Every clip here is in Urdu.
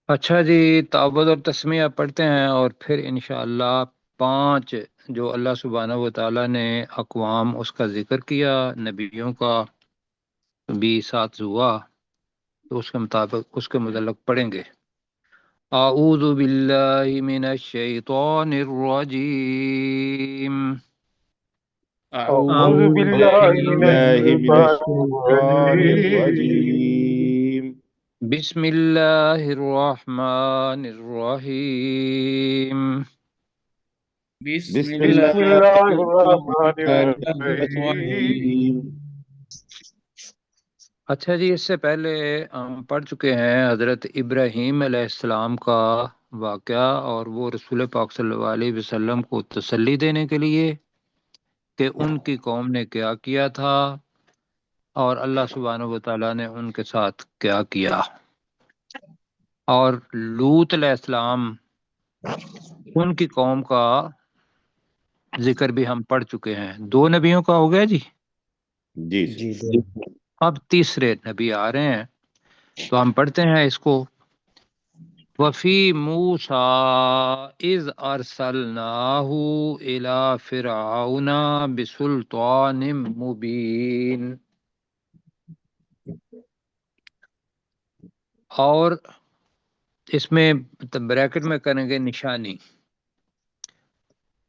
اچھا جی، تعوذ اور تسمیہ پڑھتے ہیں اور پھر انشاءاللہ پانچ جو اللہ سبحانہ و تعالیٰ نے اقوام اس کا ذکر کیا، نبیوں کا بھی ساتھ ہوا، تو اس کے مطابق اس کے متعلق پڑھیں گے۔ اعوذ باللہ من الشیطان الرجیم، أعوذ أعوذ اعوذ بالله من بالله باللہ من الشيطان الشيطان الرجيم. الرجيم. بسم اللہ الرحمن الرحیم، بسم بسم الله الله الرحمن الرحمن الرحيم. الرحيم. اچھا جی، اس سے پہلے ہم پڑھ چکے ہیں حضرت ابراہیم علیہ السلام کا واقعہ، اور وہ رسول پاک صلی اللہ علیہ وسلم کو تسلی دینے کے لیے کہ ان کی قوم نے کیا کیا تھا اور اللہ سبحانہ و تعالیٰ نے ان کے ساتھ کیا کیا، اور لوط علیہ السلام ان کی قوم کا ذکر بھی ہم پڑھ چکے ہیں۔ دو نبیوں کا ہو گیا جی، جی جی اب تیسرے نبی آ رہے ہیں، تو ہم پڑھتے ہیں اس کو۔ وفی موسیٰ اذ ارسلناہ الی فرعون بسلطان مبین، اور اس میں بریکٹ میں کریں گے نشانی،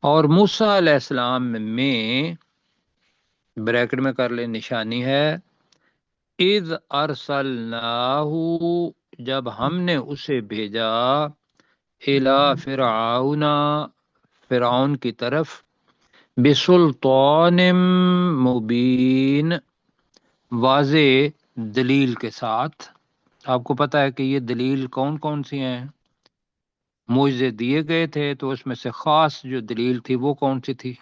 اور موسیٰ علیہ السلام میں بریکٹ میں کر لیں نشانی ہے اذ ارسلناہ، جب ہم نے اسے بھیجا الی فرعون، فرعون کی طرف، بسلطان مبین، واضح دلیل کے ساتھ۔ آپ کو پتہ ہے کہ یہ دلیل کون کون سی ہیں؟ معجزے دیے گئے تھے، تو اس میں سے خاص جو دلیل تھی وہ کون سی تھی؟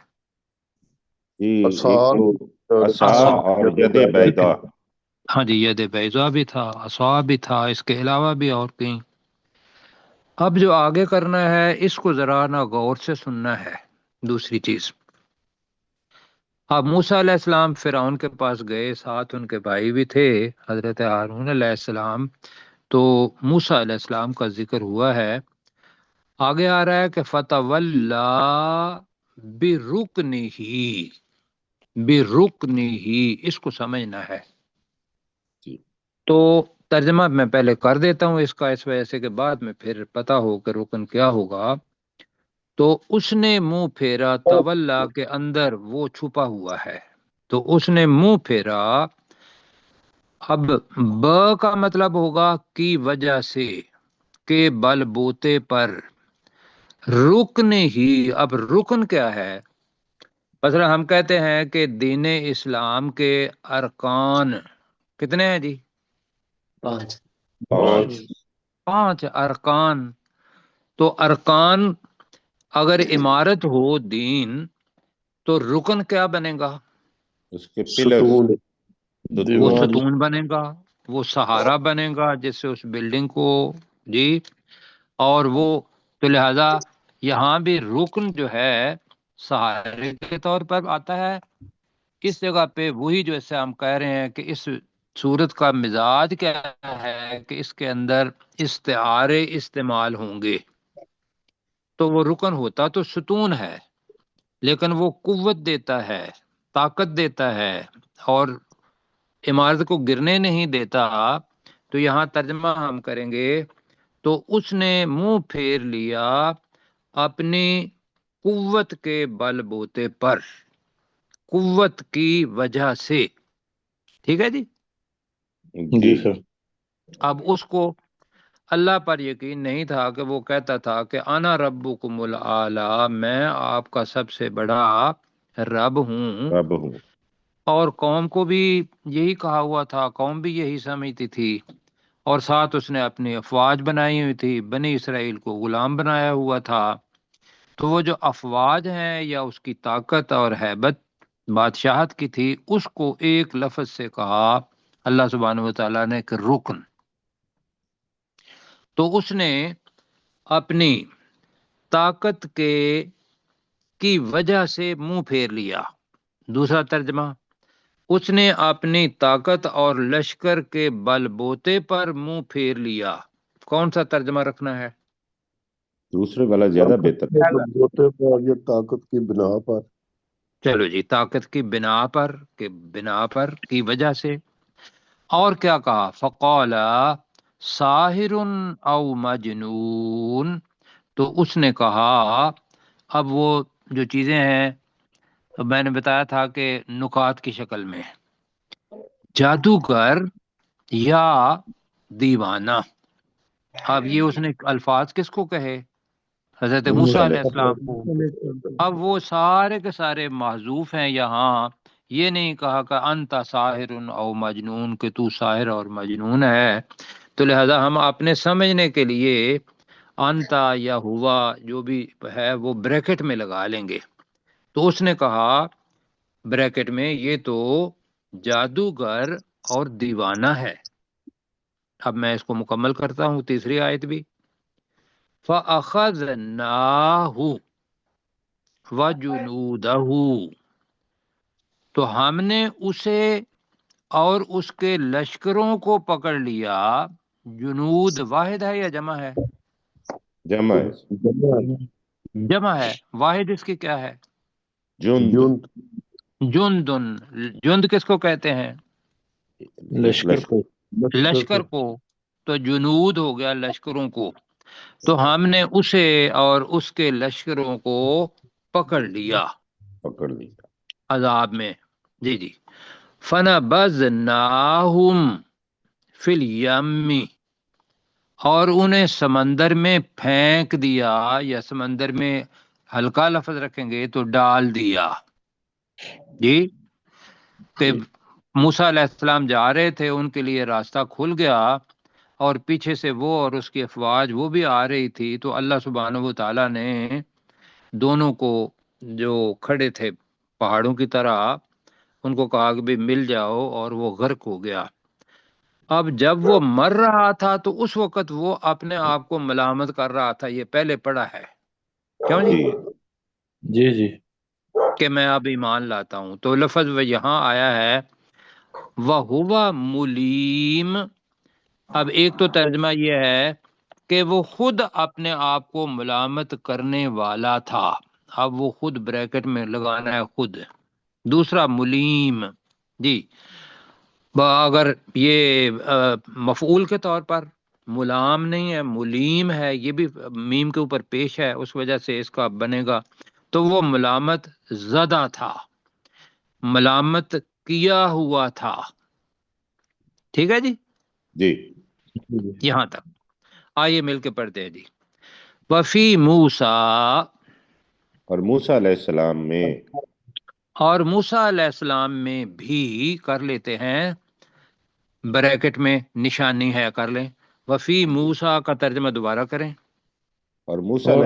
جی، ایک آسان تو اور عصا عصا، اور ید بیضا. ہاں جی، ید بیضا بھی تھا، عصا بھی تھا، اس کے علاوہ بھی اور کہیں۔ اب جو آگے کرنا ہے اس کو ذرا نا غور سے سننا ہے۔ دوسری چیز، اب موسیٰ علیہ السلام فرعون کے پاس گئے، ساتھ ان کے بھائی بھی تھے حضرت ہارون علیہ السلام، تو موسیٰ علیہ السلام کا ذکر ہوا ہے۔ آگے آ رہا ہے کہ فتولا برکنہ، برکنہ، اس کو سمجھنا ہے۔ جی تو ترجمہ میں پہلے کر دیتا ہوں اس کا، اس وجہ سے کہ بعد میں پھر پتہ ہو کہ رکن کیا ہوگا۔ تو اس نے منہ پھیرا، تولا کے اندر وہ چھپا ہوا ہے، تو اس نے منہ پھیرا۔ اب ب کا مطلب ہوگا کی وجہ سے، کے بل بوتے پر، رکن ہی۔ اب رکن کیا ہے؟ مثلا ہم کہتے ہیں کہ دین اسلام کے ارکان کتنے ہیں جی؟ پانچ. پانچ. پانچ ارکان۔ تو ارکان اگر عمارت ہو دین، تو رکن کیا بنے گا؟ اس کے پلر. ستون. وہ دیوار. ستون بنے گا، وہ سہارا بنے گا جس سے اس بلڈنگ کو، جی، اور وہ، تو لہذا یہاں بھی رکن جو ہے سہارے کے طور پر آتا ہے۔ اس جگہ پہ وہی جو اسے ہم کہہ رہے ہیں کہ اس صورت کا مزاج کیا ہے کہ اس کے اندر استعارے استعمال ہوں گے، تو وہ رکن ہوتا تو ستون ہے، لیکن وہ قوت دیتا ہے، طاقت دیتا ہے، اور عمارت کو گرنے نہیں دیتا۔ تو یہاں ترجمہ ہم کریں گے، تو اس نے منہ پھیر لیا اپنی قوت کے بل بوتے پر، قوت کی وجہ سے، ٹھیک ہے جی۔ جی سر. اب اس کو اللہ پر یقین نہیں تھا کہ وہ کہتا تھا کہ انا ربکم الاعلی، میں آپ کا سب سے بڑا رب ہوں، رب ہوں. اور قوم کو بھی یہی کہا ہوا تھا، قوم بھی یہی سمجھتی تھی، اور ساتھ اس نے اپنی افواج بنائی ہوئی تھی، بنی اسرائیل کو غلام بنایا ہوا تھا۔ تو وہ جو افواج ہیں یا اس کی طاقت اور ہیبت بادشاہت کی تھی، اس کو ایک لفظ سے کہا اللہ سبحانہ و تعالیٰ نے کہ رکن۔ تو اس نے اپنی طاقت کی وجہ سے منہ پھیر لیا۔ دوسرا ترجمہ، اس نے اپنی طاقت اور لشکر کے بل بوتے پر منہ پھیر لیا۔ کون سا ترجمہ رکھنا ہے؟ دوسرے والا زیادہ بہتر ہے۔ بلبوتے پر یا طاقت کی بنا پر۔ چلو جی، طاقت کی بنا پر، کہ بنا پر کی وجہ سے۔ اور کیا کہا؟ فقال ساحر او مجنون، تو اس نے کہا، اب وہ جو چیزیں ہیں میں نے بتایا تھا کہ نکات کی شکل میں، جادوگر یا دیوانہ۔ اب یہ اس نے الفاظ کس کو کہے؟ حضرت موسیٰ علیہ السلام کو۔ اب وہ سارے کے سارے محذوف ہیں یہاں، یہ نہیں کہا کہ انت ساحر او مجنون، کہ تو ساحر اور مجنون ہے، تو لہذا ہم اپنے سمجھنے کے لیے انتا یا ہوا جو بھی ہے وہ بریکٹ میں لگا لیں گے۔ تو اس نے کہا بریکٹ میں، یہ تو جادوگر اور دیوانہ ہے۔ اب میں اس کو مکمل کرتا ہوں، تیسری آیت بھی۔ فَأَخَذْنَاهُ وَجُنُودَهُ، تو ہم نے اسے اور اس کے لشکروں کو پکڑ لیا۔ جنود واحد ہے یا جمع ہے؟ جمع ہے، جمع ہے۔ واحد اس کی کیا ہے؟ جند، جندن۔ جند کس کو کہتے ہیں؟ لشکر کو۔ لشکر کو۔ تو جنود ہو گیا لشکروں کو۔ تو ہم نے اسے اور اس کے لشکروں کو پکڑ لیا پکڑ لیا۔ عذاب میں۔ جی جی۔ فَنَبَذْنَاهُمْ فِي الْيَمِّ، اور انہیں سمندر میں پھینک دیا، یا سمندر میں ہلکا لفظ رکھیں گے تو ڈال دیا۔ جی، کہ موسیٰ علیہ السلام جا رہے تھے، ان کے لیے راستہ کھل گیا، اور پیچھے سے وہ اور اس کی افواج وہ بھی آ رہی تھی، تو اللہ سبحانہ و تعالیٰ نے دونوں کو جو کھڑے تھے پہاڑوں کی طرح، ان کو کہا کہ بھی مل جاؤ، اور وہ غرق ہو گیا۔ اب جب وہ مر رہا تھا تو اس وقت وہ اپنے آپ کو ملامت کر رہا تھا، یہ پہلے پڑھا ہے کیوں جی؟ جی جی، کہ میں اب ایمان لاتا ہوں، تو لفظ وہ یہاں آیا ہے وَهُوَ مُلِيمٌ۔ اب ایک تو ترجمہ یہ ہے کہ وہ خود اپنے آپ کو ملامت کرنے والا تھا، اب وہ خود بریکٹ میں لگانا ہے خود۔ دوسرا ملیم، جی، اگر یہ مفعول کے طور پر ملام نہیں ہے، ملیم ہے، یہ بھی میم کے اوپر پیش ہے، اس وجہ سے اس کا بنے گا، تو وہ ملامت زدہ تھا، ملامت کیا ہوا تھا۔ ٹھیک ہے جی، جی، یہاں تک آئیے مل کے پڑھتے ہیں جی۔ وفی موسیٰ، اور موسیٰ علیہ السلام میں، اور موسیٰ علیہ السلام میں بھی کر لیتے ہیں، بریکٹ میں نشانی ہے کر لیں۔ وفی موسیٰ کا ترجمہ دوبارہ کریں۔ اور موسیٰ علیہ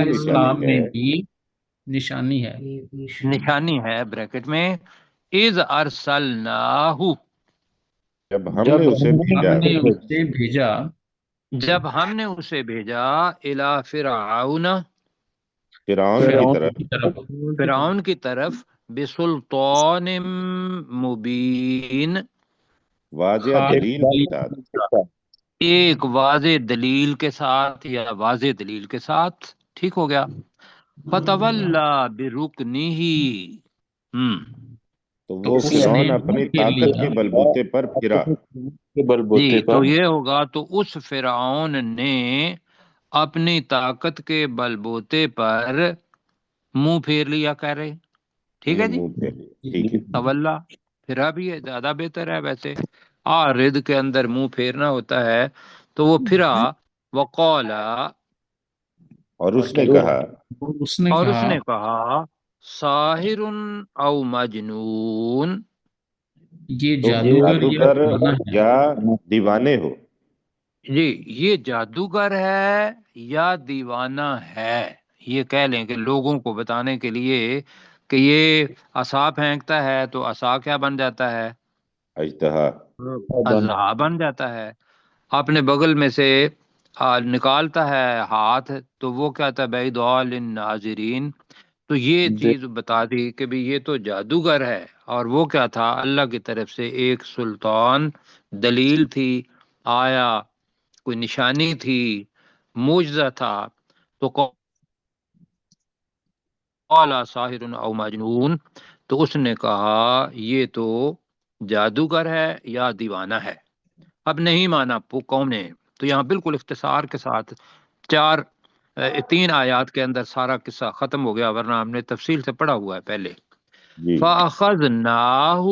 السلام میں بھی نشانی ہے، نشانی ہے بریکٹ میں، اذ ارسلناہ، جب ہم نے اسے بھیجا، ہم نے اسے بھیجا، جب ہم نے اسے بھیجا، الی فرعون، فرعون کی طرف، فرعون کی طرف، بسلطان مبین، واضح دلیل کے ساتھ، ایک واضح دلیل کے ساتھ یا واضح دلیل کے ساتھ، ٹھیک ہو گیا۔ فتولا برکنہ، تو وہ فرعون اپنی طاقت کے بلبوتے پر پھرا۔ جی، تو یہ ہوگا، تو اس فرعون نے اپنی طاقت کے بلبوتے پر منہ پھیر لیا، کہہ رہے، ٹھیک ہے جی۔ ٹھیک ہے، تولا پھرا بھی ہے، زیادہ بہتر ہے ویسے، آرد کے اندر منہ پھیرنا ہوتا ہے، تو وہ پھرا، وقال، اور اس نے کہا، اور اس نے کہا ساحر او مجنون، یہ جادوگر یا دیوانے ہو۔ جی، یہ جادوگر ہے یا دیوانہ ہے، یہ کہہ لیں کہ لوگوں کو بتانے کے لیے کہ یہ عصا پھینکتا ہے تو عصا کیا بن جاتا ہے؟ اژدہا، اژدہا بن جاتا ہے۔ اپنے بغل میں سے نکالتا ہے ہاتھ، تو وہ کیا تھا؟ بیضاء للناظرین، تو یہ چیز بتا دی کہ بھی یہ تو جادوگر ہے، اور وہ کیا تھا؟ اللہ کی طرف سے ایک سلطان، دلیل تھی، آیا کوئی نشانی تھی، معجزہ تھا، تو قال ساحر او مجنون، تو اس نے کہا یہ تو جادوگر ہے یا دیوانہ ہے۔ اب نہیں مانا قوم نے، تو یہاں بالکل اختصار کے ساتھ تین آیات کے اندر سارا قصہ ختم ہو گیا، ورنہ ہم نے تفصیل سے پڑھا ہوا ہے پہلے۔ جی فَأَخَذْنَاهُ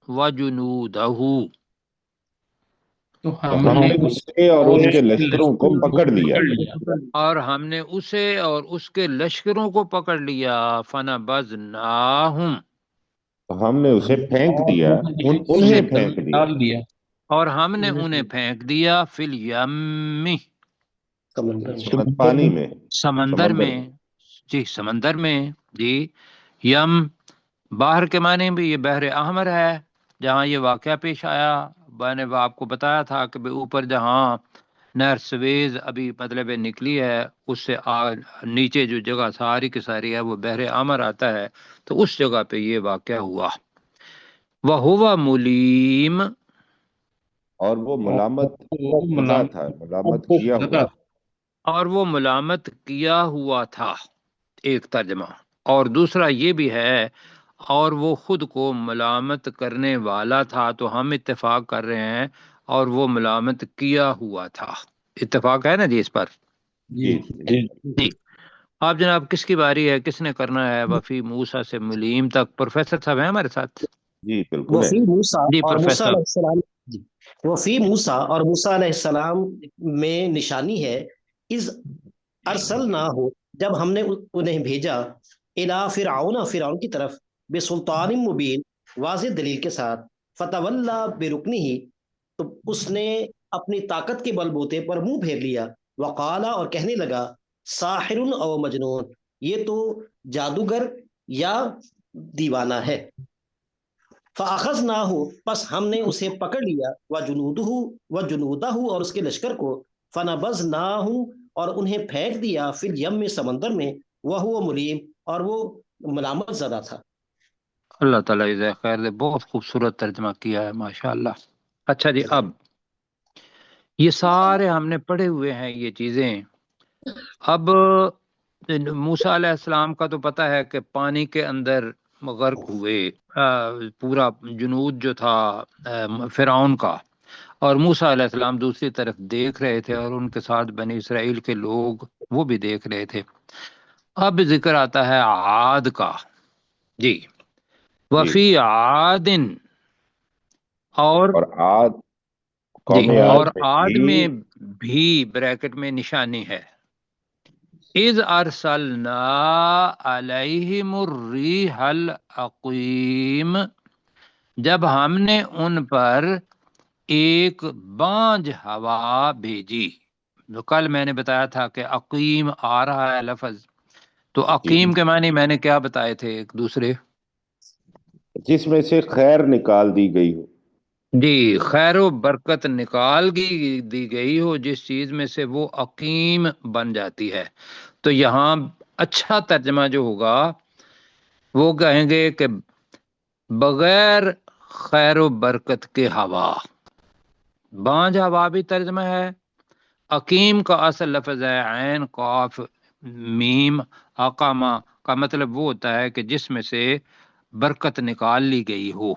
وَجُنُودَهُ، تو تو ہم ہم نے نے اسے اور اس کے لشکروں کو پکڑ لیا، اور ہم نے اسے اور اس کے لشکروں کو پکڑ لیا۔ فَنَبَذْنَاهُمْ، تو ہم نے اسے پھینک اور دیا، انہیں پھینک دیا، ڈال دیا اور ہم نے انہیں پھینک دیا فی الیم، پانی میں، سمندر میں، جی سمندر میں، جی یم باہر کے معنی بھی یہ بحر احمر ہے جہاں یہ واقعہ پیش آیا۔ میں نے آپ کو بتایا تھا کہ اوپر جہاں نہر سویز ابھی مطلب نکلی ہے، اس سے نیچے جو جگہ ساری کی ساری ہے وہ بحر احمر آتا ہے، تو اس جگہ پہ یہ واقعہ ہوا۔ وَهُوَ ملیم، اور وہ ملامت شدہ تھا، ملامت کیا ہوا، اور وہ ملامت کیا ہوا تھا، ایک ترجمہ، اور دوسرا یہ بھی ہے اور وہ خود کو ملامت کرنے والا تھا، تو ہم اتفاق کر رہے ہیں اور وہ ملامت کیا ہوا تھا۔ اتفاق ہے نا جی اس پر؟ جی جی جی آپ جناب کس کی باری ہے، کس نے کرنا ہے وفی موسیٰ سے ملیم تک؟ پروفیسر صاحب ہیں ہمارے ساتھ؟ جی بالکل ہے، وفی موسیٰ جی اور موسیٰ پروفیسر۔ علیہ السلام، جی وفی موسیٰ اور موسیٰ علیہ السلام میں نشانی ہے، از ارسلنا ہو، جب ہم نے انہیں بھیجا، الی فرعون، فرعون کی طرف، بسلطان مبین، واضح دلیل کے ساتھ، فتولا برکنہ، تو اس نے اپنی طاقت کے بل بوتے پر منہ پھیر لیا، وقالا، اور کہنے لگا، ساحر او مجنون، یہ تو جادوگر یا دیوانہ ہے۔ فَأَخَذْنَاهُ، پس ہم نے اسے پکڑ لیا، وَجُنُودَهُ، اور اس کے لشکر کو، فَنَبَذْنَاهُ، اور انہیں پھینک دیا، فی الیم، سمندر میں، وَهُوَ ملیم، اور وہ ملامت زدہ تھا۔ اللہ تعالیٰ جزائے خیر دے، بہت خوبصورت ترجمہ کیا ہے ماشاءاللہ۔ اچھا جی، اب یہ سارے ہم نے پڑھے ہوئے ہیں یہ چیزیں۔ اب موسیٰ علیہ السلام کا تو پتہ ہے کہ پانی کے اندر غرق ہوئے، پورا جنود جو تھا فرعون کا، اور موسیٰ علیہ السلام دوسری طرف دیکھ رہے تھے، اور ان کے ساتھ بنی اسرائیل کے لوگ وہ بھی دیکھ رہے تھے۔ اب ذکر آتا ہے عاد کا، جی وفی عادن، اور عاد، جی قوم اور عاد عاد میں میں بھی بریکٹ میں نشانی ہے، اذ ارسلنا علیہم الریح العقیم، جب ہم نے ان پر ایک بانجھ ہوا بھیجی۔ جو کل میں نے بتایا تھا کہ عقیم آ رہا ہے لفظ، تو عقیم کے معنی میں نے کیا بتائے تھے ایک دوسرے؟ جس میں سے خیر نکال دی گئی ہو، جی خیر و برکت نکال دی گئی ہو جس چیز میں سے، وہ عقیم بن جاتی ہے۔ تو یہاں اچھا ترجمہ جو ہوگا وہ کہیں گے کہ بغیر خیر و برکت کے ہوا، بانجھ ہوا بھی ترجمہ ہے۔ عقیم کا اصل لفظ ہے عین قاف میم اقامہ، کا مطلب وہ ہوتا ہے کہ جس میں سے برکت نکال لی گئی ہو،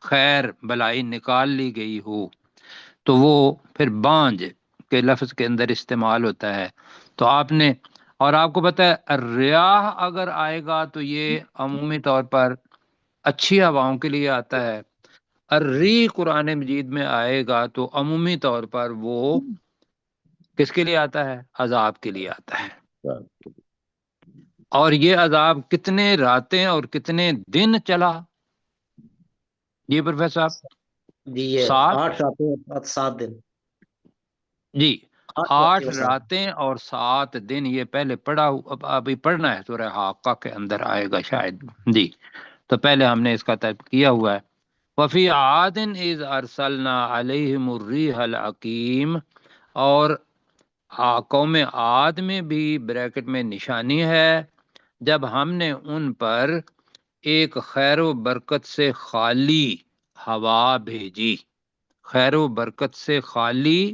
خیر بلائی نکال لی گئی ہو، تو وہ پھر بانجھ کے لفظ کے اندر استعمال ہوتا ہے۔ تو آپ نے، اور آپ کو پتہ ہے الریاح اگر آئے گا تو یہ عمومی طور پر اچھی ہواؤں کے لیے آتا ہے، الریح قرآن مجید میں آئے گا تو عمومی طور پر وہ کس کے لیے آتا ہے؟ عذاب کے لیے آتا ہے۔ اور یہ عذاب کتنے راتیں اور کتنے دن چلا؟ جی پروفیسر صاحب؟ جی یہ 8 راتیں اور 7 دن، جی 8 8 راتیں اور 7 راتیں اور 7 دن، یہ پہلے پڑھا، ابھی پڑھنا ہے سورہ حاقہ کے اندر آئے گا شاید، جی تو پہلے ہم نے اس کا ترجمہ کیا ہوا ہے۔ وفی عاد اذ ارسلنا علیہم الریح العقیم، اور قوم عاد میں بھی بریکٹ میں نشانی ہے، جب ہم نے ان پر ایک خیر و برکت سے خالی ہوا بھیجی، خیر و برکت سے خالی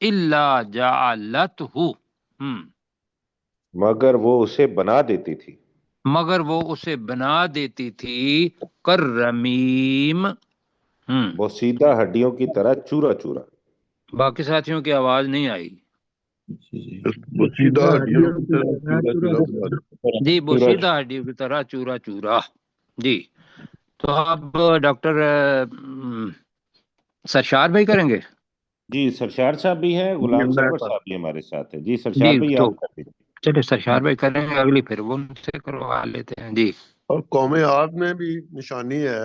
الا جعلتہ، مگر وہ اسے بنا دیتی تھی، مگر وہ اسے بنا دیتی تھی کررمیم، وہ سیدھا ہڈیوں کی طرح چورا چورا۔ باقی ساتھیوں کی آواز نہیں آئی۔ جی جی وہ سیدھا ہڈیوں کی طرح چورا چورا بنا دے۔ جی بوسیدہ ہڈیوں کی طرح چورا چورا۔ جی تو اب ڈاکٹر سرشار بھائی کریں گے؟ جی سرشار صاحب بھی ہیں، غلام سرور صاحب بھی ہمارے ساتھ ہیں۔ جی سرشار جی بھائی تو آپ کر دیجیے۔ چلے سرشار بھائی کریں گے، اگلی پھر وہ ان سے کروا لیتے ہیں۔ جی اور قوم عاد میں بھی نشانی ہے،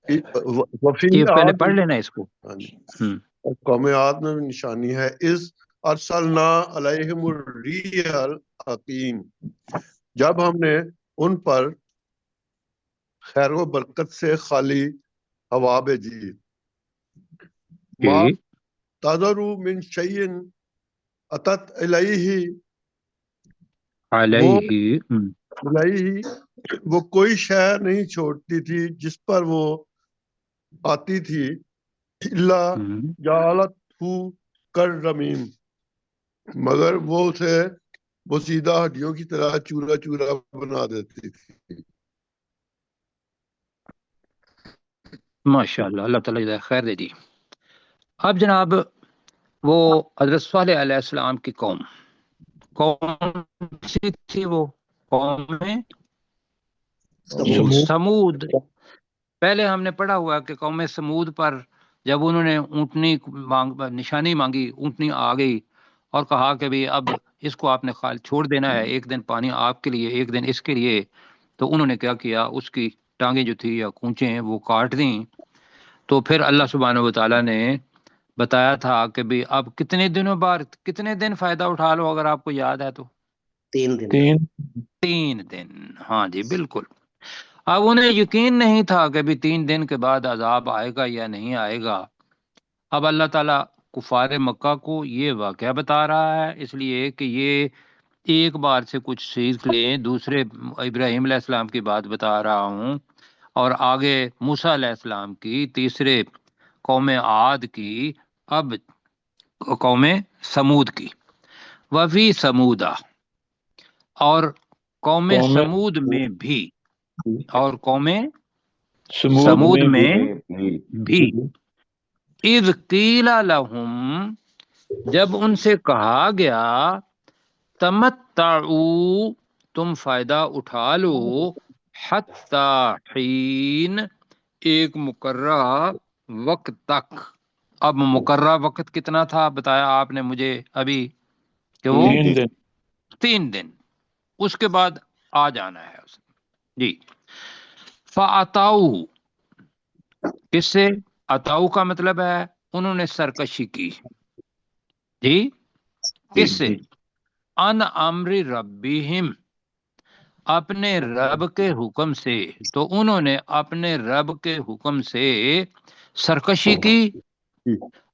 وفی یہ پہلے عاد، پڑھ لینا اس کو۔ ہاں جی، ہم، اور قوم عاد میں بھی نشانی ہے، اذ ارسلنا علیہم الریح الحقیم، جب ہم نے ان پر خیر و برکت سے خالی ہوا بھیجی، ما جی تذرو من شیء اتت الیہ، وہ علیہ، وہ کوئی شے نہیں چھوڑتی تھی جس پر وہ آتی تھی، الا جعلت کررمیم، مگر وہ اسے بوسیدہ ہڈیوں کی طرح چورا چورا بنا دیتی تھی۔ ماشاء اللہ، اللہ تعالیٰ جزائے خیر دے دی۔ اب جناب وہ حضرت صالح علیہ السلام کی قوم سی تھی، وہ قوم سمود۔ پہلے ہم نے پڑھا ہوا کہ قوم سمود پر جب انہوں نے اونٹنی نشانی مانگی، اونٹنی آ گئی اور کہا کہ بھی اب اس کو آپ نے خال چھوڑ دینا ہے، ایک دن پانی آپ کے لیے، ایک دن اس کے لیے، تو انہوں نے کیا کیا، اس کی ٹانگیں جو تھی یا کونچیں ہیں وہ کاٹ دیں۔ تو پھر اللہ سبحانہ و تعالیٰ نے بتایا تھا کہ بھی اب کتنے دنوں بعد کتنے دن فائدہ اٹھا لو، اگر آپ کو یاد ہے تو 3 دن۔ 3 دن، ہاں جی بالکل۔ اب انہیں یقین نہیں تھا کہ بھی 3 دن کے بعد عذاب آئے گا یا نہیں آئے گا۔ اب اللہ تعالیٰ کفار مکہ کو یہ واقعہ بتا رہا ہے، اس لیے کہ یہ ایک بار سے کچھ سیکھ لیں، دوسرے ابراہیم علیہ السلام کی بات بتا رہا ہوں، اور آگے موسیٰ علیہ السلام کی، تیسرے قوم عاد کی، اب قوم سمود کی۔ وفی سمودہ، اور قوم سمود میں بھی، اور قوم سمود میں بھی، اذ قیل لہم، جب ان سے کہا گیا، تمتعوا، تم فائدہ اٹھا لو، حتی حین، ایک مقررہ وقت تک۔ اب مقررہ وقت کتنا تھا بتایا آپ نے مجھے ابھی کہ وہ 3 دن، اس کے بعد آ جانا ہے اس جی۔ فَأَتَوْا، کس سے؟ اتاؤ کا مطلب ہے انہوں نے سرکشی کی، جی کس سے؟ ان امر ربہم، اپنے رب کے حکم سے، تو انہوں نے اپنے رب کے حکم سے سرکشی کی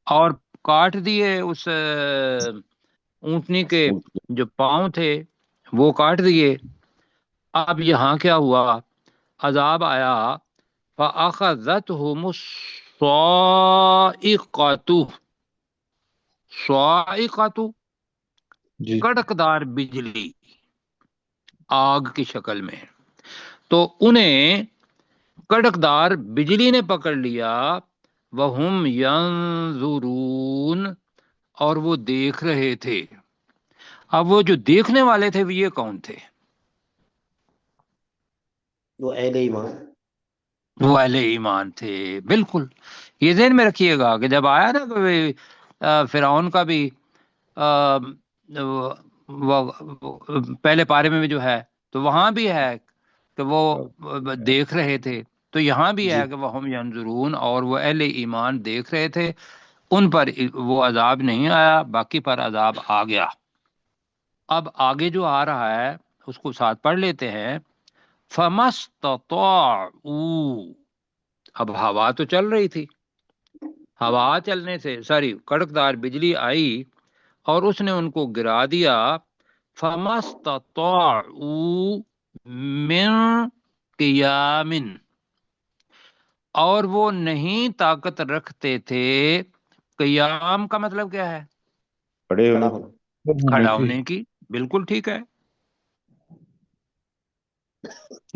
اور کاٹ دیے اس اونٹنی کے جو پاؤں تھے وہ کاٹ دیے۔ اب یہاں کیا ہوا، عذاب آیا، فَأَخَذَتْهُمُ الصَّاعِقَةُ، صاعقۃ کڑکدار بجلی، آگ کی شکل میں، تو انہیں کڑکدار بجلی نے پکڑ لیا، وَهُمْ يَنظُرُونَ، اور وہ دیکھ رہے تھے۔ اب وہ جو دیکھنے والے تھے وہ یہ کون تھے؟ وہ اہل ایمان، وہ اہل ایمان تھے، بالکل۔ یہ ذہن میں رکھیے گا کہ جب آیا نا کہ فرعون کا بھی پہلے پارے میں جو ہے تو وہاں بھی ہے کہ وہ دیکھ رہے تھے، تو یہاں بھی ہے کہ وہ ہم ینظرون، اور وہ اہل ایمان دیکھ رہے تھے، ان پر وہ عذاب نہیں آیا، باقی پر عذاب آ گیا۔ اب آگے جو آ رہا ہے اس کو ساتھ پڑھ لیتے ہیں۔ فَمَسْتَطَاعُوا، اب ہوا تو چل رہی تھی، ہوا چلنے سے کڑکدار بجلی آئی اور اس نے ان کو گرا دیا۔ فَمَسْتَطَاعُوا مِنْ قِيَامٍ، اور وہ نہیں طاقت رکھتے تھے، قیام کا مطلب کیا ہے؟ کھڑے کھڑا ہونے ہونا کھڑا ہونے کی، بالکل ٹھیک ہے،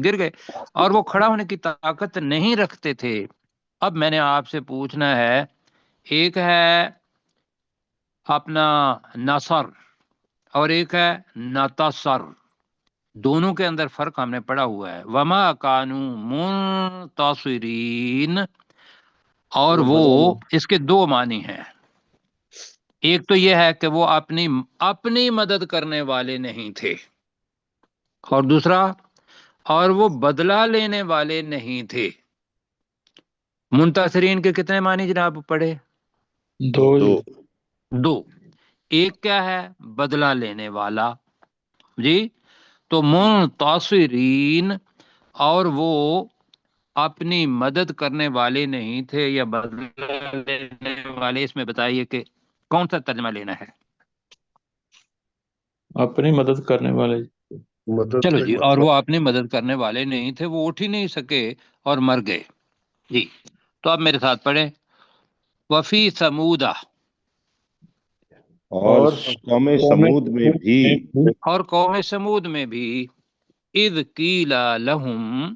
گر گئے، اور وہ کھڑا ہونے کی طاقت نہیں رکھتے تھے۔ اب میں نے آپ سے پوچھنا ہے، ایک ہے اپنا نصر اور ایک ہے نتصر، دونوں کے اندر فرق ہم نے پڑھا ہوا ہے۔ وما کانوا منتصرین، اور وہ اس کے دو معنی ہیں، ایک تو یہ ہے کہ وہ اپنی مدد کرنے والے نہیں تھے، اور دوسرا اور وہ بدلہ لینے والے نہیں تھے۔ منتصرین کے کتنے معنی جناب پڑھے؟ دو دو دو، ایک کیا ہے؟ بدلہ لینے والا، جی، تو منتصرین، اور وہ اپنی مدد کرنے والے نہیں تھے یا بدلہ لینے والے، اس میں بتائیے کہ کون سا ترجمہ لینا ہے؟ اپنی مدد کرنے والے۔ مدد چلو کا جی، اور وہ اپنی مدد کرنے والے نہیں تھے، وہ اٹھ ہی نہیں سکے اور مر گئے جی۔ تو اب میرے ساتھ پڑھیں، وفی سمودہ، اور قوم سمود میں بھی اور قوم سمود میں بھی، اذ قیل لہم،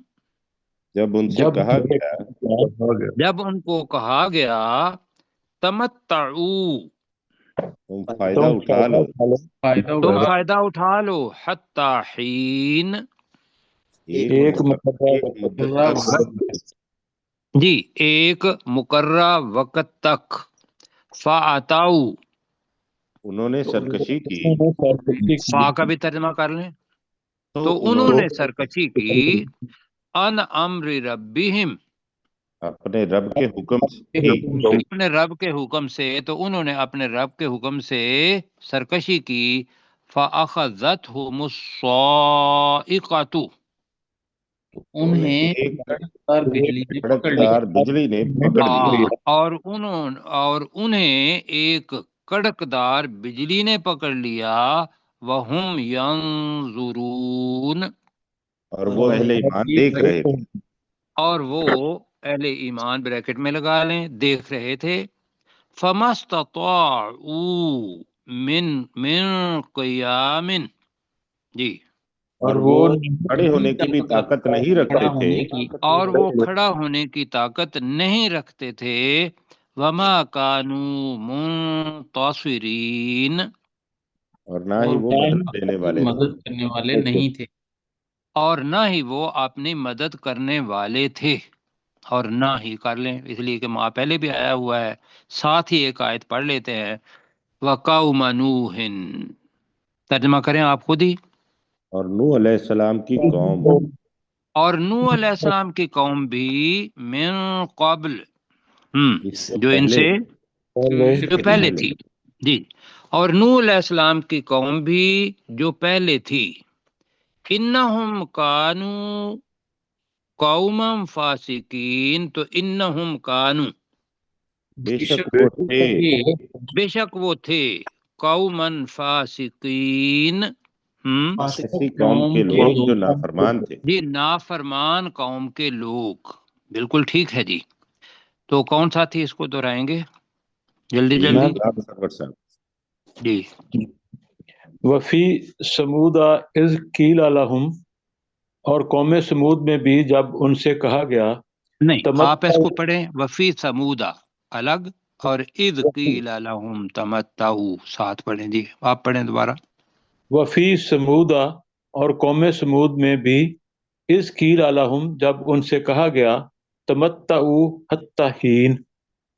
جب ان سے کہا گیا آ گیا۔ جب ان کو کہا گیا، تمتعوا، تم فائدہ اٹھا لو، تم فائدہ اٹھا لو، حتی حین، ایک مدت تک، جی، ایک مقررہ وقت تک، فَأَتَوْا، انہوں نے سرکشی کی، فا کا بھی ترجمہ کر لیں، تو انہوں نے سرکشی کی، ان امر ربہم، اپنے رب کے حکم سے، اپنے رب کے حکم سے، تو انہوں نے اپنے رب کے حکم سے سرکشی کی، فَأَخَذَتْهُمُ الصَّاعِقَةُ، انہیں ایک کڑکدار بجلی نے پکڑ لیا۔ کڑکدار بجلی نے پکڑ لیا، اور انہیں ایک کڑکدار بجلی نے پکڑ لیا، وَهُمْ يَنظُرُونَ، اور وہ اہل ایمان دیکھ رہے تھے، اور وہ اہل ایمان بریکٹ میں لگا لیں، دیکھ رہے تھے۔ فَمَا اسْتَطَاعُوا مِن قِيَامٍ، جی، اور وہ کھڑے ہونے کی بھی طاقت نہیں رکھتے کھڑا تھے، ہونے کی، اور وہ کھڑا ہونے کی طاقت نہیں رکھتے تھے، وَمَا كَانُوا مُنْتَصِرِينَ، اور نہ ہی وہ بدلہ دینے والے تھے۔ مدد کرنے والے نہیں تھے۔ اور نہ ہی وہ اپنی مدد کرنے والے تھے، اور نہ ہی کر لیں، اس لیے کہ ماں پہلے بھی آیا ہوا ہے، ساتھ ہی ایک آیت پڑھ لیتے ہیں، وَقَوْمَ نُوحٍ، ترجمہ کریں آپ خود ہی، اور نوح علیہ السلام کی قوم، اور نوح علیہ السلام کی قوم بھی، من قبل، اس سے جو ان پہلے، سے جو پہلے تھی، جی، اور نوح علیہ السلام کی قوم بھی جو پہلے تھی، انہم کانوا قوما فاسقین، تو انہم کانوا، بے شک وہ تھے، بے شک وہ تھے، قوما فاسقین، ایسی قوم کے لوگ جو نافرمان تھے۔ جی، نافرمان قوم کے لوگ، بالکل ٹھیک ہے جی۔ تو کون سا تھی، اس کو دہرائیں گے جلدی جلدی آپ سرور صاحب، جی۔ وفی سمودا اذ قیل لہم، اور قوم سمود میں بھی جب ان سے کہا گیا، نہیں، آپ اس کو پڑھیں، وفی سمودا الگ، اور اذ قیل لہم تمتعوا ساتھ پڑھیں جی، آپ پڑھیں دوبارہ۔ وفی سمودا، اور قوم سمود میں بھی، اذ قیل لہم جب ان سے کہا گیا، تمتعوا حتی حین،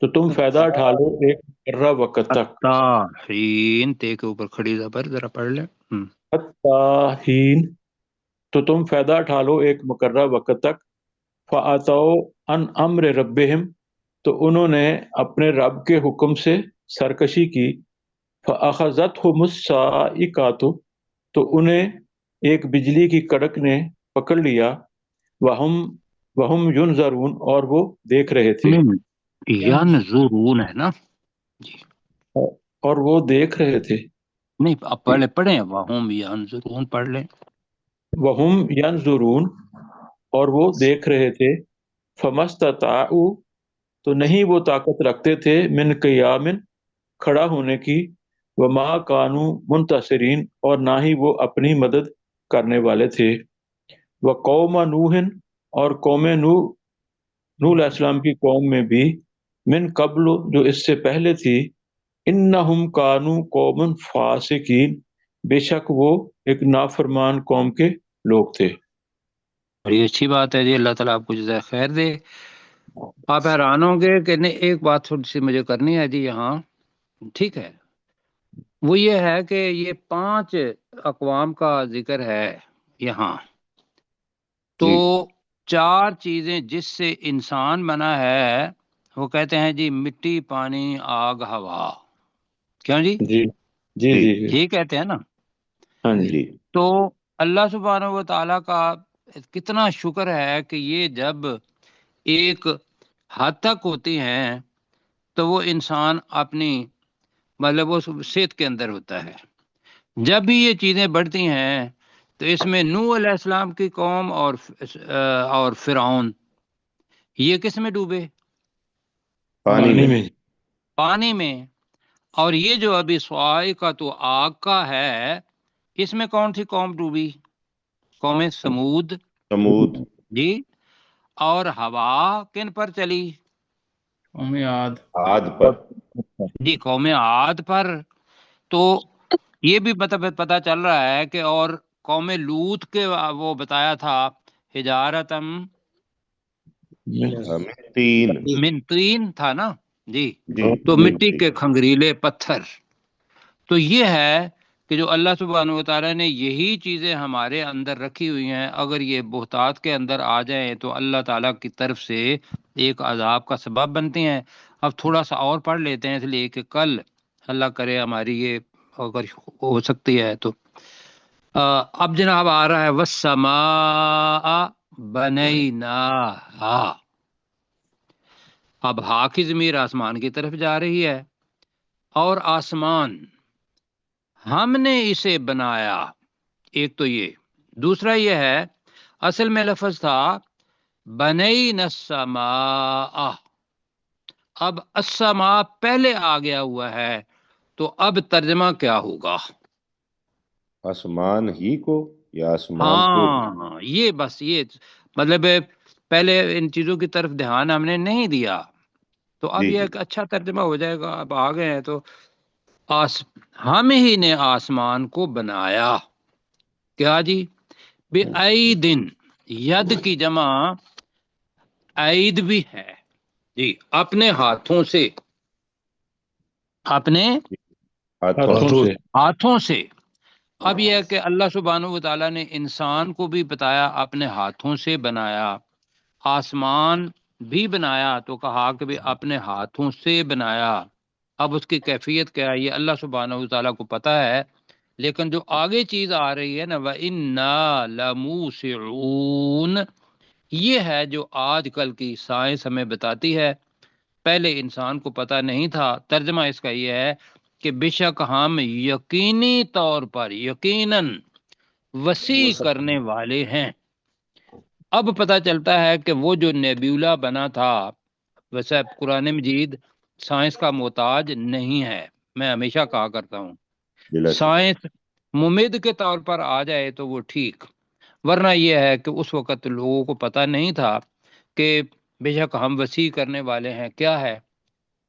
تو تم فائدہ اٹھا لو ایک مقررہ وقت تک، حین، تے کے اوپر کھڑی زبر، ذرا پڑھ لیں۔ حتی حین، تو تم فائدہ اٹھا لو ایک مقررہ وقت تک، فَأَتَوْا عَنْ أَمْرِ رَبِّهِمْ، تو انہوں نے اپنے رب کے حکم سے سرکشی کی، فَأَخَذَتْهُمُ الصَّاعِقَةُ، تو انہیں ایک بجلی کی کڑک نے پکڑ لیا، وَهُمْ يُنْظَرُونَ، اور وہ دیکھ رہے تھے، ینظرون ہے نا جی، اور وہ دیکھ رہے تھے، نہیں آپ پڑھیں وہم ینظرون پڑھ لیں۔ وَهُمْ يَنْظُرُونَ، اور وہ دیکھ رہے تھے، فَمَسْتَطَاعُوا، تو نہیں وہ طاقت رکھتے تھے، من قیام، کھڑا ہونے کی، وما کانو منتصرین، اور نہ ہی وہ اپنی مدد کرنے والے تھے۔ وقوم نوح، اور قوم نوح علیہ السلام کی قوم میں بھی، من قبل، جو اس سے پہلے تھی، انہم کانو قوم فاسقین، بے شک وہ ایک نافرمان قوم کے لوگ تھے۔ بڑی اچھی بات ہے جی، اللہ تعالیٰ آپ کو جزائے خیر دے۔ آپ حیران ہوں گے کہ نہیں، ایک بات تھوڑی سی مجھے کرنی ہے جی یہاں، ٹھیک ہے، وہ یہ ہے کہ یہ 5 اقوام کا ذکر ہے یہاں، تو 4 چیزیں جس سے انسان بنا ہے وہ کہتے ہیں جی مٹی، پانی، آگ، ہوا، کیوں جی جی جی جی جی یہی کہتے ہیں نا؟ ہاں جی جی تو اللہ سبحانہ و تعالیٰ کا کتنا شکر ہے کہ یہ جب ایک حد تک ہوتی ہیں تو وہ انسان اپنی مطلب وہ صحت کے اندر ہوتا ہے۔ جب بھی یہ چیزیں بڑھتی ہیں تو اس میں نوح علیہ السلام کی قوم اور فرعون، یہ کس میں ڈوبے؟ پانی میں۔ پانی میں۔ اور یہ جو ابھی صاعقہ تو آگ کا ہے، اس میں کون سی قوم ڈوبی؟ قوم سمود سمود۔ جی۔ اور ہوا کن پر چلی؟ قوم عاد۔ عاد پر۔ جی قوم عاد پر۔ تو یہ بھی پتہ چل رہا ہے کہ اور قوم لوط کے وہ بتایا تھا حجارتم من طین تھا نا جی، تو مٹی کے کھنگریلے پتھر۔ تو یہ ہے کہ جو اللہ سبحانہ و تعالیٰ نے یہی چیزیں ہمارے اندر رکھی ہوئی ہیں، اگر یہ بہتات کے اندر آ جائیں تو اللہ تعالیٰ کی طرف سے ایک عذاب کا سبب بنتی ہیں۔ اب تھوڑا سا اور پڑھ لیتے ہیں، اس لیے کہ کل اللہ کرے ہماری یہ اگر ہو سکتی ہے تو اب جناب آ رہا ہے والسماء بنیناہا۔ اب ہا کی ضمیر آسمان کی طرف جا رہی ہے، اور آسمان ہم نے اسے بنایا، ایک تو یہ، دوسرا یہ ہے اصل میں لفظ تھا بنینا السماء، اب السماء پہلے آ گیا ہوا ہے، تو اب ترجمہ کیا ہوگا؟ آسمان ہی کو یا آسمان کو؟ ہاں یہ بس یہ مطلب پہلے ان چیزوں کی طرف دھیان ہم نے نہیں دیا، تو اب یہ ایک اچھا ترجمہ ہو جائے گا۔ اب آ گئے ہیں تو ہم ہی نے آسمان کو بنایا، کیا جی؟ بِأَیْدٍ، ید کی جمع عید بھی ہے جی، اپنے ہاتھوں سے، اپنے ہاتھوں سے۔ اب یہ ہے کہ اللہ سبحانہ و تعالیٰ نے انسان کو بھی بتایا اپنے ہاتھوں سے بنایا، آسمان بھی بنایا تو کہا کہ بھی اپنے ہاتھوں سے بنایا۔ اب اس کی کیفیت کیا ہے یہ اللہ سبحانہ و تعالیٰ کو پتہ ہے، لیکن جو آگے چیز آ رہی ہے نا وَإِنَّا لَمُوسِعُونَ، یہ ہے جو آج کل کی سائنس ہمیں بتاتی ہے، پہلے انسان کو پتہ نہیں تھا۔ ترجمہ اس کا یہ ہے کہ بے شک ہم یقینی طور پر یقیناً وسیع کرنے والے ہیں۔ اب پتہ چلتا ہے کہ وہ جو نیبیولا بنا تھا، ویسے قرآن مجید سائنس کا محتاج نہیں ہے، میں ہمیشہ کہا کرتا ہوں سائنس ممد کے طور پر آ جائے تو وہ ٹھیک، ورنہ یہ ہے کہ اس وقت لوگوں کو پتہ نہیں تھا کہ بے شک ہم وسیع کرنے والے ہیں۔ کیا ہے؟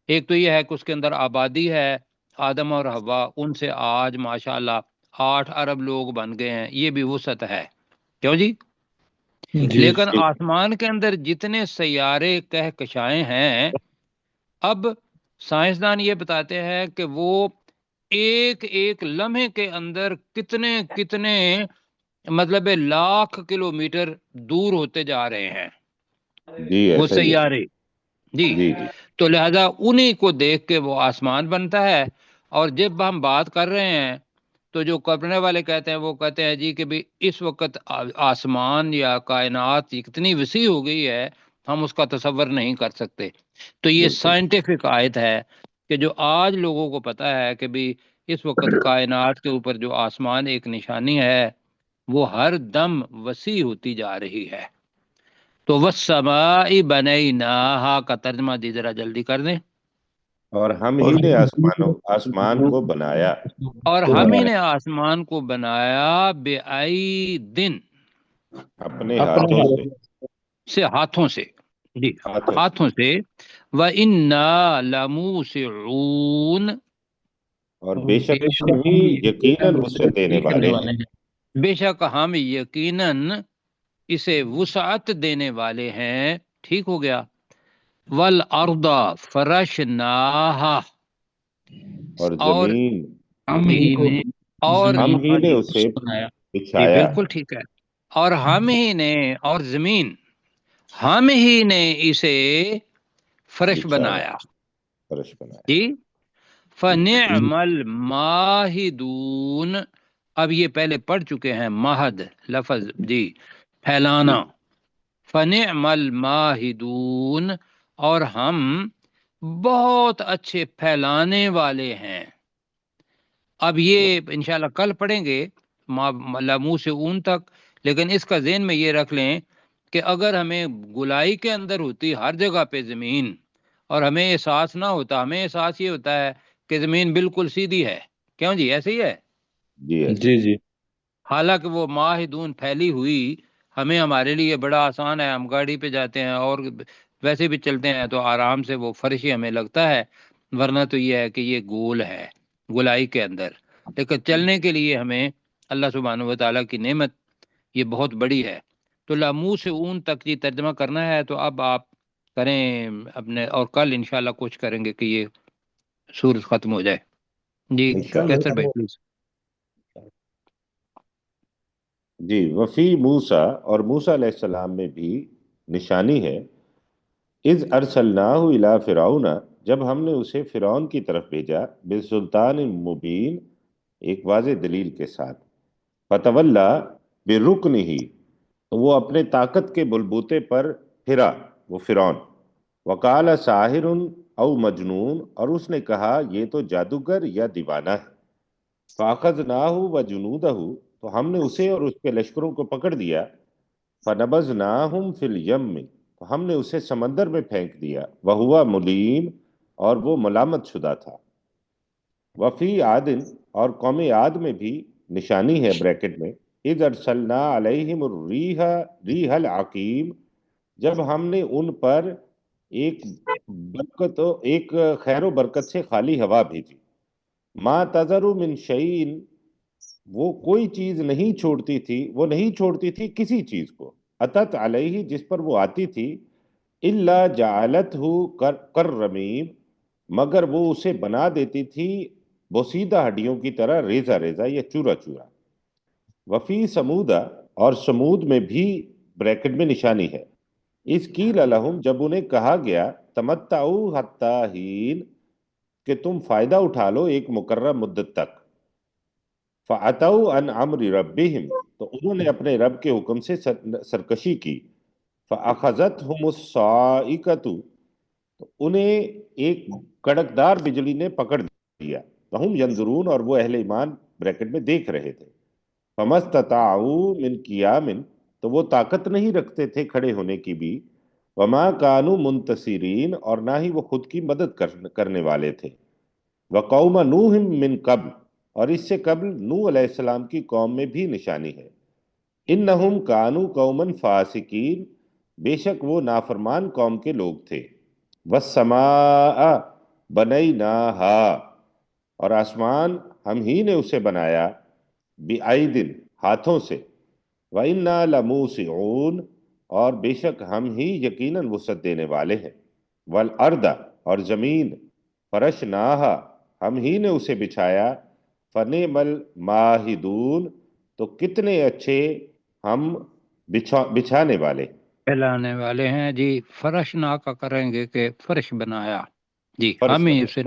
ایک تو یہ ہے کہ اس کے اندر آبادی ہے، آدم اور حوا، ان سے آج ماشاءاللہ 8 ارب لوگ بن گئے ہیں، یہ بھی وسعت ہے، کیوں جی؟ لیکن آسمان کے اندر جتنے سیارے کہکشائیں ہیں، اب سائنسدان یہ بتاتے ہیں کہ وہ ایک ایک لمحے کے اندر کتنے کتنے مطلب لاکھ کلومیٹر دور ہوتے جا رہے ہیں وہ سیارے جی۔ تو لہذا انہی کو دیکھ کے وہ آسمان بنتا ہے، اور جب ہم بات کر رہے ہیں تو جو کرنے والے کہتے ہیں وہ کہتے ہیں جی کہ بھی اس وقت آسمان یا کائنات اتنی وسیع ہو گئی ہے ہم اس کا تصور نہیں کر سکتے۔ تو یہ سائنٹیفک آیت ہے کہ جو آج لوگوں کو پتہ ہے کہ بھی اس وقت کائنات کے اوپر جو آسمان ایک نشانی ہے وہ ہر دم وسیع ہوتی جا رہی ہے۔ تو والسماء بنیناہا کا ترجمہ دی ذرا جلدی کر دیں۔ اور ہم ہی نے آسمان کو بنایا، اور ہم ہی نے آسمان کو بنایا بے آئی دن اپنے ہاتھوں سے، ہاتھوں سے، جی ہاتھوں سے، وَإِنَّا لَمُوسِعُونَ، اور بے شک ہم ہی یقیناً وسعت دینے والے ہیں، بے شک ہم یقیناً اسے وسعت دینے والے ہیں. ٹھیک ہو گیا. وَالْأَرْضَ فَرَشْنَاهَا، اور اور زمین ہم ہی نے اور ہم ہی زمین نے جی اسے بنایا، جی بچھایا، بالکل ٹھیک ہے. اور ہم ہی نے، اور زمین ہم ہی نے اسے فرش بچھایا، بنایا. فرش بنایا. جی فَنِعْمَ الْمَاهِدُونَ. اب یہ پہلے پڑھ چکے ہیں مہد لفظ، جی پھیلانا. فَنِعْمَ الْمَاهِدُونَ، اور ہم بہت اچھے پھیلانے والے ہیں. اب یہ انشاءاللہ کل پڑھیں گے لمو سے اون تک، لیکن اس کا ذہن میں یہ رکھ لیں کہ اگر ہمیں گلائی کے اندر ہوتی ہر جگہ پہ زمین، اور ہمیں احساس نہ ہوتا، ہمیں احساس یہ ہوتا ہے کہ زمین بالکل سیدھی ہے. کیوں جی ایسے ہی ہے؟ جی جی حالانکہ وہ ماہدون پھیلی ہوئی ہمیں، ہمارے لیے بڑا آسان ہے. ہم گاڑی پہ جاتے ہیں اور ویسے بھی چلتے ہیں تو آرام سے وہ فرش ہی ہمیں لگتا ہے، ورنہ تو یہ ہے کہ یہ گول ہے گلائی کے اندر. لیکن چلنے کے لیے ہمیں اللہ سبحانہ و تعالیٰ کی نعمت یہ بہت بڑی ہے. تو لامو سے اون تک یہ ترجمہ کرنا ہے تو اب آپ کریں اپنے، اور کل انشاءاللہ کوشش کریں گے کہ یہ سورج ختم ہو جائے. جی انشاءاللہ. کیسر بھائی پلیز. جی وفی موسیٰ، اور موسیٰ علیہ السلام میں بھی نشانی ہے. اذ ارسلناہ الی فرعون، جب ہم نے اسے فرعون کی طرف بھیجا، بسلطان مبین، ایک واضح دلیل کے ساتھ. فتولا برکنہ، تو وہ اپنے طاقت کے بلبوتے پر پھرا، وہ فرعون. وقال ساحر او مجنون، اور اس نے کہا یہ تو جادوگر یا دیوانہ ہے. فاخذناہ وجنودہ، تو ہم نے اسے اور اس کے لشکروں کو پکڑ دیا. فنبذناہم فی الیم، تو ہم نے اسے سمندر میں پھینک دیا. وہوا ملیم، اور وہ ملامت شدہ تھا. وفی عاد، اور قوم عاد میں بھی نشانی ہے بریکٹ میں. اذ ارسلنا علیہم الریح، ریح العقیم، جب ہم نے ان پر ایک خیر و برکت سے خالی ہوا بھیجی. ما تذر من شیء، وہ کوئی چیز نہیں چھوڑتی تھی، وہ نہیں چھوڑتی تھی کسی چیز کو. اتت علیہ، جس پر وہ آتی تھی. الا جعلتہ کررمیم، مگر وہ اسے بنا دیتی تھی بوسیدہ ہڈیوں کی طرح، ریزہ ریزہ یا چورا چورا. وفی سمودہ، اور سمود میں بھی بریکٹ میں نشانی ہے. اس قیل لہم، جب انہیں کہا گیا، تمتعوا حتی حین، کہ تم فائدہ اٹھا لو ایک مقررہ مدت تک. فَعَتَوْا عَنْ عَمْرِ رَبِّهِمْ، تو انہوں نے اپنے رب کے حکم سے سرکشی کی. فَأَخَذَتْهُمُ الصَّاعِقَةُ، تو انہیں ایک کڑکدار بجلی نے پکڑ دیا. وَهُمْ يَنظُرُونَ، اور وہ اہل ایمان بریکٹ میں دیکھ رہے تھے. فَمَا اسْتَطَاعُوا مِنْ قِيَامٍ، تو وہ طاقت نہیں رکھتے تھے کھڑے ہونے کی بھی. وَمَا كَانُوا مُنْتَصِرِينَ، اور نہ ہی وہ خود کی مدد کرنے والے تھے. وَقَوْمَ نُوحٍ مِّن قَبْلُ، اور اس سے قبل نوح علیہ السلام کی قوم میں بھی نشانی ہے. اِنَّهُمْ كَانُوا قَوْمًا فَاسِقِينَ، بے شک وہ نافرمان قوم کے لوگ تھے. وَالسَّمَاءَ بَنَيْنَاهَا، اور آسمان ہم ہی نے اسے بنایا. بِأَيْدٍ، ہاتھوں سے. وَإِنَّا لَمُوسِعُونَ، اور بے شک ہم ہی یقیناً وسعت دینے والے ہیں. وَالْأَرْضَ، اور زمین. فَرَشْنَاهَا، ہم ہی نے اسے بچھایا. فَنِعْمَ الْمَاهِدُونَ، تو کتنے اچھے ہم بچھانے والے. پھیلانے والے ہیں. جی فرش نا کا کریں گے کہ فرش بنایا. جی فرش ہم ہی بنا، اسے